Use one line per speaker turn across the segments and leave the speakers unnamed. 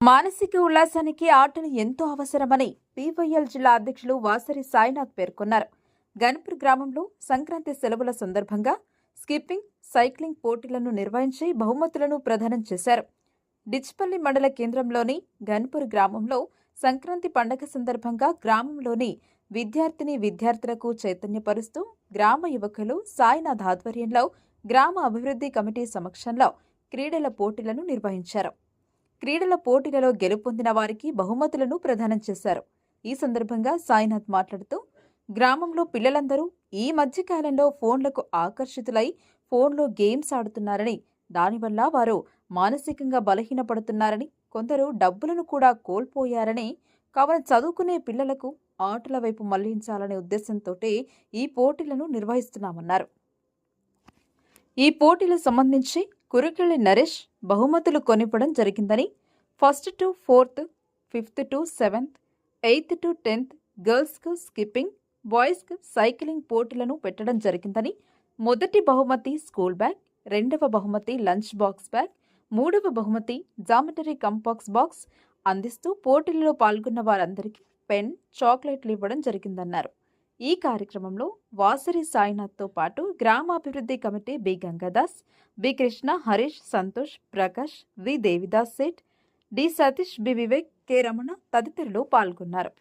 మానసిక ఉల్లాసానికి ఆటలు ఎంతో అవసరమని పీవైఎల్ జిల్లా అధ్యక్షులు వాసరి సాయినాథ్ పేర్కొన్నారు. గన్పూర్ గ్రామంలో సంక్రాంతి సెలవుల సందర్భంగా స్కిప్పింగ్, సైక్లింగ్ పోటీలను నిర్వహించి బహుమతులను ప్రదానం చేశారు. డిచ్పల్లి మండల కేంద్రంలోని గన్పూర్ గ్రామంలో సంక్రాంతి పండుగ సందర్భంగా గ్రామంలోని విద్యార్థులకు చైతన్యపరుస్తూ గ్రామ యువకులు సాయినాథ్ ఆధ్వర్యంలో గ్రామ అభివృద్ధి కమిటీ సమక్షంలో క్రీడల పోటీలను నిర్వహించారు. క్రీడల పోటీలలో గెలుపొందిన వారికి బహుమతులను ప్రదానం చేశారు. ఈ సందర్భంగా సాయినాథ్ మాట్లాడుతూ గ్రామంలో పిల్లలందరూ ఈ మధ్యకాలంలో ఫోన్లకు ఆకర్షితులై ఫోన్లో గేమ్స్ ఆడుతున్నారని, దానివల్ల వారు మానసికంగా బలహీనపడుతున్నారని, కొందరు డబ్బులను కూడా కోల్పోయారని, కావున చదువుకునే పిల్లలకు ఆటల వైపు మళ్లించాలనే ఉద్దేశంతోటే ఈ పోటీలను నిర్వహిస్తున్నామన్నారు. ఈ పోటీలకు సంబంధించి కురుకెళ్లి నరేష్ బహుమతులు కొనివ్వడం జరిగిందని, 1st to 4th, 5th to 7th, 8th to 10th గర్ల్స్కు స్కిప్పింగ్, బాయ్స్కు సైక్లింగ్ పోటీలను పెట్టడం జరిగిందని, మొదటి బహుమతి స్కూల్ బ్యాగ్, రెండవ బహుమతి లంచ్ బాక్స్ బ్యాగ్, మూడవ బహుమతి జామెట్రీ కంపాక్స్ బాక్స్ అందిస్తూ పోటీలలో పాల్గొన్న వారందరికీ పెన్, చాక్లెట్లు ఇవ్వడం జరిగిందన్నారు. ఈ కార్యక్రమంలో వాసరి సాయినాథ్తో పాటు గ్రామాభివృద్ధి committee B Gangadas, B Krishna, Harish, Santosh, Prakash, V Devidas Set, D Satish, B Vivek, K Ramana తదితరులు పాల్గొన్నారు.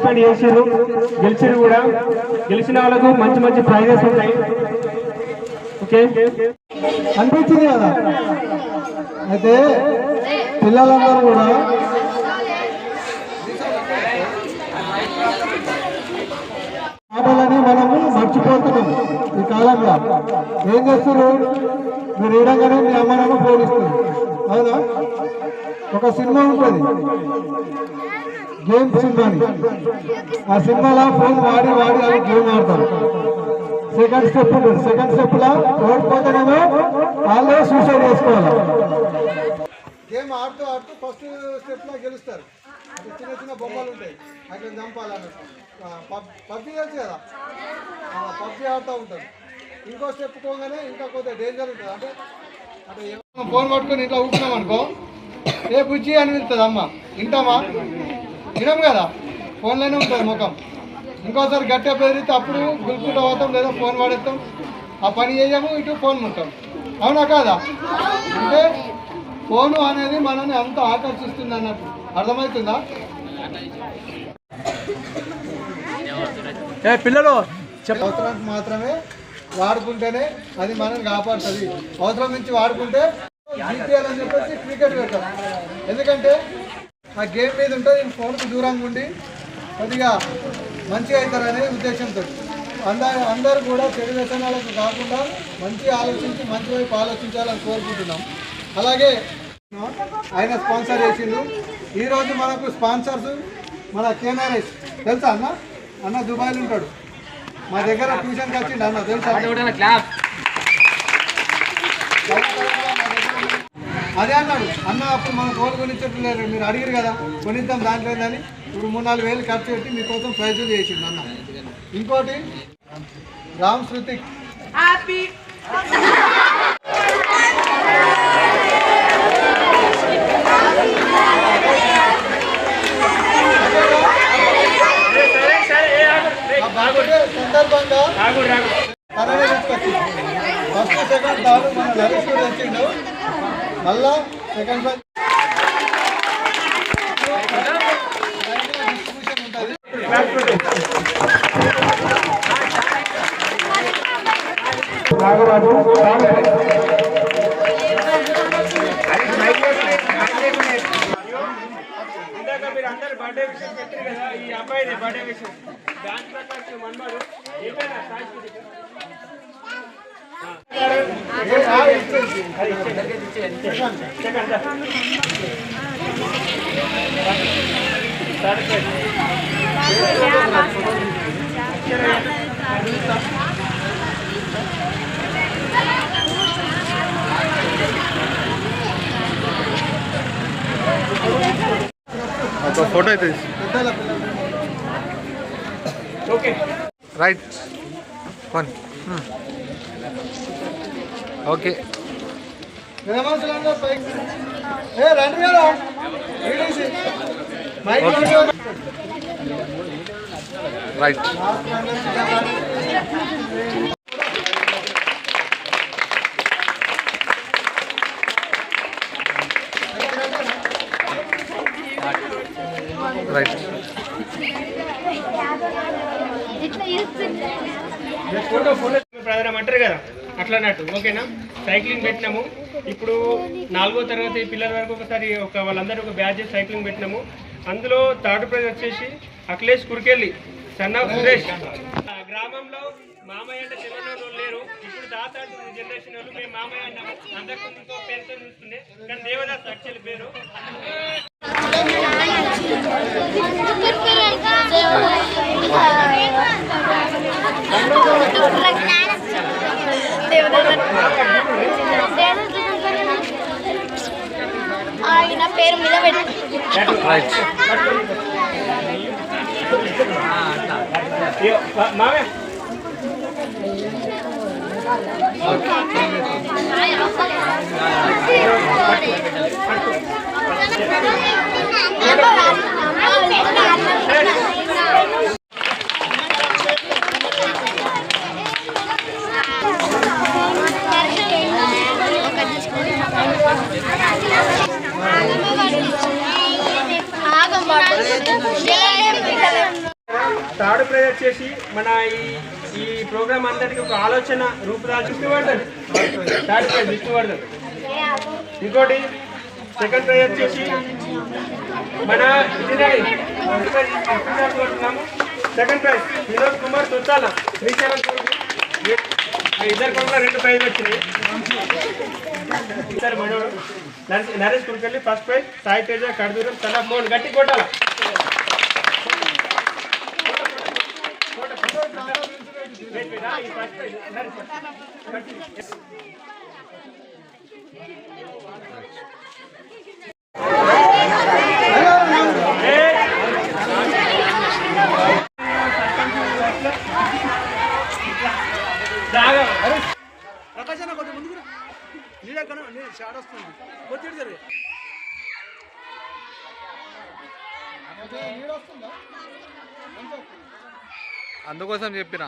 పార్టిసిపేట్ చేసారు, గెలిచారు కూడా. గెలిచిన వాళ్ళకు మంచి మంచి ప్రైజెస్ ఉంటాయి. ఓకే,
అనిపించింది కదా. అయితే పిల్లలందరూ కూడా ఆటలని మనము మర్చిపోతున్నాం ఈ కాలంలో. ఏం చేస్తారు, మీరు ఏడంగానే మీ అమ్మ నాన్న పోలిస్తారు. అవునా? ఒక సినిమా ఉంటుంది, గేమ్ సినిమాని. ఆ సినిమాలో ఫోన్ వాడి వాడి అది గేమ్ ఆడతారు. సెకండ్ స్టెప్ ఉంటుంది. సెకండ్ స్టెప్ లా ఓడిపోతేనేమో వాళ్ళే సూసైడ్ చేసుకోవాలి. గేమ్ ఆడుతూ ఆడుతూ ఫస్ట్ స్టెప్ లో గెలుస్తారు. చిన్న చిన్న బొమ్మలు ఉంటాయి, అట్లా చంపాలన్నట్టు. పబ్జీ తెలుసు కదా, పబ్జీ ఆడుతూ ఉంటారు. ఇంకో స్టెప్ పోగానే ఇంకా కొద్దిగా డేంజర్ ఉంటుంది. అంటే అంటే ఏమన్నా ఫోన్ పట్టుకొని ఇంట్లో ఊపినాం అనుకో, ఏ బుజ్జి అని వెళ్తుంది అమ్మ. వింటామా? వినం కదా, ఫోన్లోనే ఉంటుంది ముఖం. ఇంకోసారి గట్టిగా బెదిరితే అప్పుడు గుల్పుకుంటూ పోతాం, లేదా ఫోన్ వాడేస్తాం. ఆ పని చేయము, ఇటు ఫోన్ ఉంటాం. అవునా కాదా? అంటే ఫోను అనేది మనల్ని అంత ఆకర్షిస్తుంది అన్నట్టు. అర్థమవుతుందా?
పిల్లలు
అవసరానికి మాత్రమే వాడుకుంటేనే అది మనం కాపాడుతుంది. అవసరం నుంచి వాడుకుంటే జీపీఎల్ అని చెప్పేసి క్రికెట్ పెడతాం. ఎందుకంటే ఆ గేమ్ మీద ఉంటుంది, ఫోన్కి దూరంగా ఉండి కొద్దిగా మంచిగా అవుతారనే ఉద్దేశంతో అందరూ కూడా చెడు వ్యసనాలకు కాకుండా మంచి ఆలోచించి మంచి వైపు ఆలోచించాలని కోరుకుంటున్నాం. అలాగే ఆయన స్పాన్సర్ చేసిండు. ఈరోజు మనకు స్పాన్సర్స్ మన కేనారేష్ తెలుసా అన్న? అన్న దుబాయ్లో ఉంటాడు, మా దగ్గర ట్యూషన్కి వచ్చిండు అన్న. తెలుసా? అదే అన్నాడు అన్న. అప్పుడు మన కోళ్ళు కొనిచ్చట్లేదు, మీరు అడిగారు కదా కొనిద్దాం దాంట్లో ఏందని. ఇప్పుడు 3-4 వేలు ఖర్చు పెట్టి మీకోసం ప్రైజులు చేసిండు అన్న. ఇంకోటి రామ్ శృతిక్ సందర్భంగా తననే తీసుకొచ్చింది. ఫస్ట్ సెకండ్ థర్డ్ మన నరేష్ కూడా వచ్చిండు. మళ్ళా సెకండ్ ప్రైజ్ డిస్ట్రిబ్యూషన్ ఉంటుంది.
మీరు అందరు బర్త్డే విషయం పెట్టారు కదా, ఈ అబ్బాయిది బర్త్డే విషయం దాని ప్రకారం మన్మాడు ఏమైనా
ఫోటో అయితే
ఓకే
రైట్ 1 ఓకే
రండి కదా
రైట్ రైట్
ప్రధానం అంటారు కదా అట్లా అన్నట్టు. ఓకేనా? సైక్లింగ్ పెట్టినాము. ఇప్పుడు 4వ తరగతి పిల్లల వరకు ఒకసారి వాళ్ళందరూ ఒక బ్యాచ్ సైక్లింగ్ పెట్టినాము. అందులో థర్డ్ ప్రైజ్ వచ్చేసి అఖిలేష్ కురికెళ్ళి సన్ ఆఫ్ సురేష్. గ్రామంలో మామయ్య అంటే తెలియని లేరు. ఇప్పుడు తాత జనరేషన్ వాళ్ళు మేము మామయ్య అన్నాము. అందరికీ ఇంకో పేరుతో చూస్తుండే, కానీ దేవదాస్ యాక్చువల్ పేరు.
ఆయన పేరు మీద పెట్టి
మామయ్య
ఆగం
థర్డ్ ప్రైజ్ వచ్చేసి మన ఈ ప్రోగ్రామ్ అందరికి ఒక ఆలోచన రూపుదాల్చి విష్ణువర్ధన్ థర్డ్ ప్రైజ్ విష్ణువర్ధన్. ఇంకోటి సెకండ్ ప్రైజ్ వచ్చేసి మన engineering second prize Vinod Kumar Suttala Srisailam. ఇద్దరు కూడా 2 ప్రైజ్లు వచ్చినాయి. సార్ మనోడు Naresh Kulkarni first prize, Sai Teja Kadaduram son of Mohan. గట్టి కొట్టాల.
అందుకోసం చెప్పిన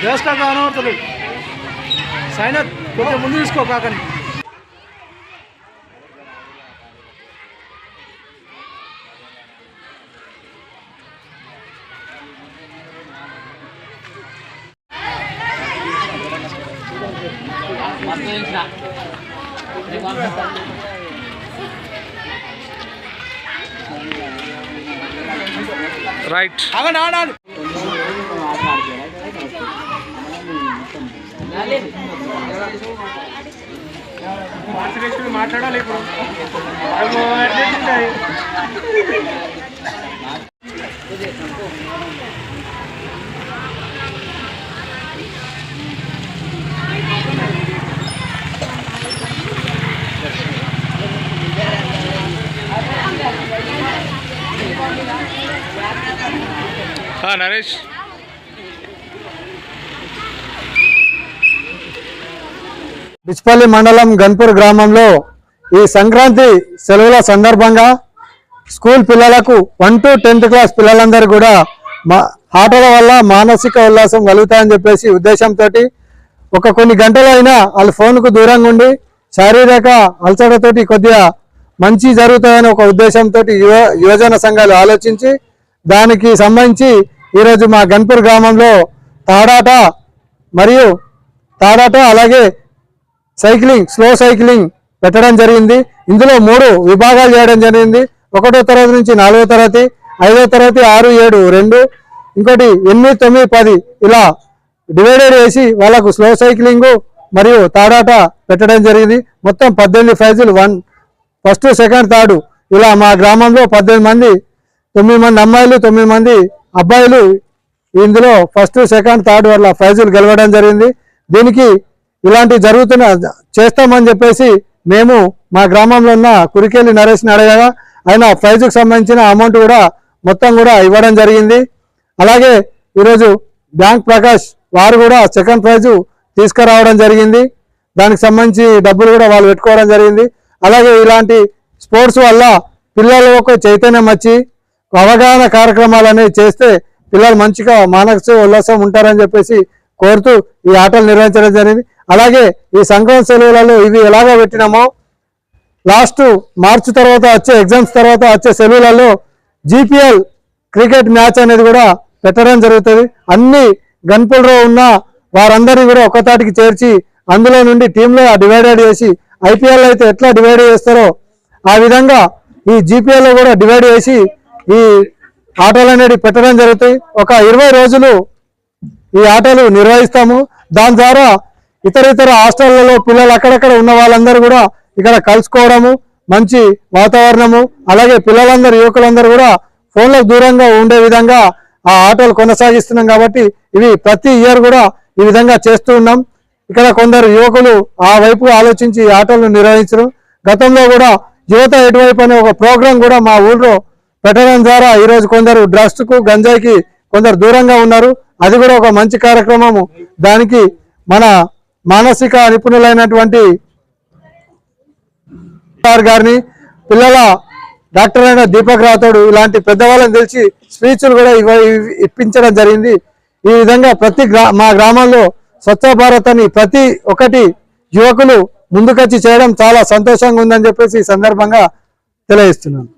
వ్యవస్థ కనబడుతుంది. సైనత్ కొంచెం ముందు తీసుకో కాకని.
రైట్.
మాట్లాడాలి ఇప్పుడు.
నరేష్
బిచ్పల్లి మండలం గన్పూర్ గ్రామంలో ఈ సంక్రాంతి సెలవుల సందర్భంగా స్కూల్ పిల్లలకు 1 to 10th క్లాస్ పిల్లలందరూ కూడా ఆటల వల్ల మానసిక ఉల్లాసం కలుగుతాయని చెప్పేసి ఉద్దేశంతో ఒక కొన్ని గంటలైనా వాళ్ళ ఫోన్కు దూరంగా ఉండి శారీరక అలసటతోటి కొద్దిగా మంచి జరుగుతాయని ఒక ఉద్దేశంతో యువజన సంఘాలు ఆలోచించి దానికి సంబంధించి ఈరోజు మా గన్పూర్ గ్రామంలో తాడాట అలాగే సైక్లింగ్ స్లో సైక్లింగ్ పెట్టడం జరిగింది. ఇందులో 3 విభాగాలు చేయడం జరిగింది. 1వ తరగతి నుంచి 4వ తరగతి, 5వ తరగతి 6, 7, 2, ఇంకోటి 8, 9, 10 ఇలా డివైడెడ్ చేసి వాళ్ళకు స్లో సైక్లింగ్ మరియు తాడాట పెట్టడం జరిగింది. మొత్తం 18 ప్రైజులు, 1st, 2nd, 3rd ఇలా మా గ్రామంలో 18 మంది, 9 మంది అమ్మాయిలు, 9 మంది అబ్బాయిలు ఇందులో 1st, 2nd, 3rd వల్ల ప్రైజులు గెలవడం జరిగింది. దీనికి ఇలాంటి చేస్తామని చెప్పేసి మేము మా గ్రామంలో ఉన్న కురికేలి నరేష్ని అడగగా ఆయన ప్రైజుకు సంబంధించిన అమౌంట్ కూడా మొత్తం కూడా ఇవ్వడం జరిగింది. అలాగే ఈరోజు బ్యాంక్ ప్రకాష్ వారు కూడా 2nd ప్రైజు తీసుకురావడం జరిగింది. దానికి సంబంధించి డబ్బులు కూడా వాళ్ళు పెట్టుకోవడం జరిగింది. అలాగే ఇలాంటి స్పోర్ట్స్ వల్ల పిల్లలకు చైతన్యం వచ్చి అవగాహన కార్యక్రమాలు అనేవి చేస్తే పిల్లలు మంచిగా మానసిక ఉల్లాసం ఉంటారని చెప్పేసి కోరుతూ ఈ ఆటలు నిర్వహించడం జరిగింది. అలాగే ఈ సంక్రాంతి సెలవులలో ఇవి ఎలాగో పెట్టినామో లాస్ట్ మార్చి తర్వాత వచ్చే ఎగ్జామ్స్ తర్వాత వచ్చే సెలవులలో GPL క్రికెట్ మ్యాచ్ అనేది కూడా పెట్టడం జరుగుతుంది. అన్ని గన్పూర్లో ఉన్న వారందరినీ కూడా ఒక్కతాటికి చేర్చి అందులో నుండి టీంలో డివైడెడ్ చేసి IPL అయితే ఎట్లా డివైడ్ చేస్తారో ఆ విధంగా ఈ GPL కూడా డివైడ్ చేసి ఈ ఆటలు అనేది పెట్టడం జరుగుతాయి. ఒక 20 రోజులు ఈ ఆటలు నిర్వహిస్తాము. దాని ద్వారా ఇతర హాస్టళ్లలో పిల్లలు అక్కడక్కడ ఉన్న వాళ్ళందరూ కూడా ఇక్కడ కలుసుకోవడము, మంచి వాతావరణము, అలాగే పిల్లలందరూ యువకులందరూ కూడా ఫోన్లకు దూరంగా ఉండే విధంగా ఆ ఆటలు కొనసాగిస్తున్నాం. కాబట్టి ఇవి ప్రతి ఇయర్ కూడా ఈ విధంగా చేస్తూ ఉన్నాం. ఇక్కడ కొందరు యువకులు ఆ వైపు ఆలోచించి ఈ ఆటలను నిర్వహించడం, గతంలో కూడా యువత ఎటువైపు అనే ఒక ప్రోగ్రాం కూడా మా ఊళ్ళో పెట్టడం ద్వారా ఈరోజు కొందరు డ్రగ్స్కు గంజాయికి కొందరు దూరంగా ఉన్నారు. అది కూడా ఒక మంచి కార్యక్రమము. దానికి మన మానసిక నిపుణులైనటువంటి గారిని, పిల్లల డాక్టర్ అయిన దీపక్ రాథోడ్ ఇలాంటి పెద్దవాళ్ళని తెలిసి స్పీచ్లు కూడా ఇప్పించడం జరిగింది. ఈ విధంగా మా గ్రామంలో స్వచ్ఛ భారత్ అని ప్రతి ఒక్కటి యువకులు ముందుకొచ్చి చేయడం చాలా సంతోషంగా ఉందని చెప్పేసి ఈ సందర్భంగా తెలియజేస్తున్నాను.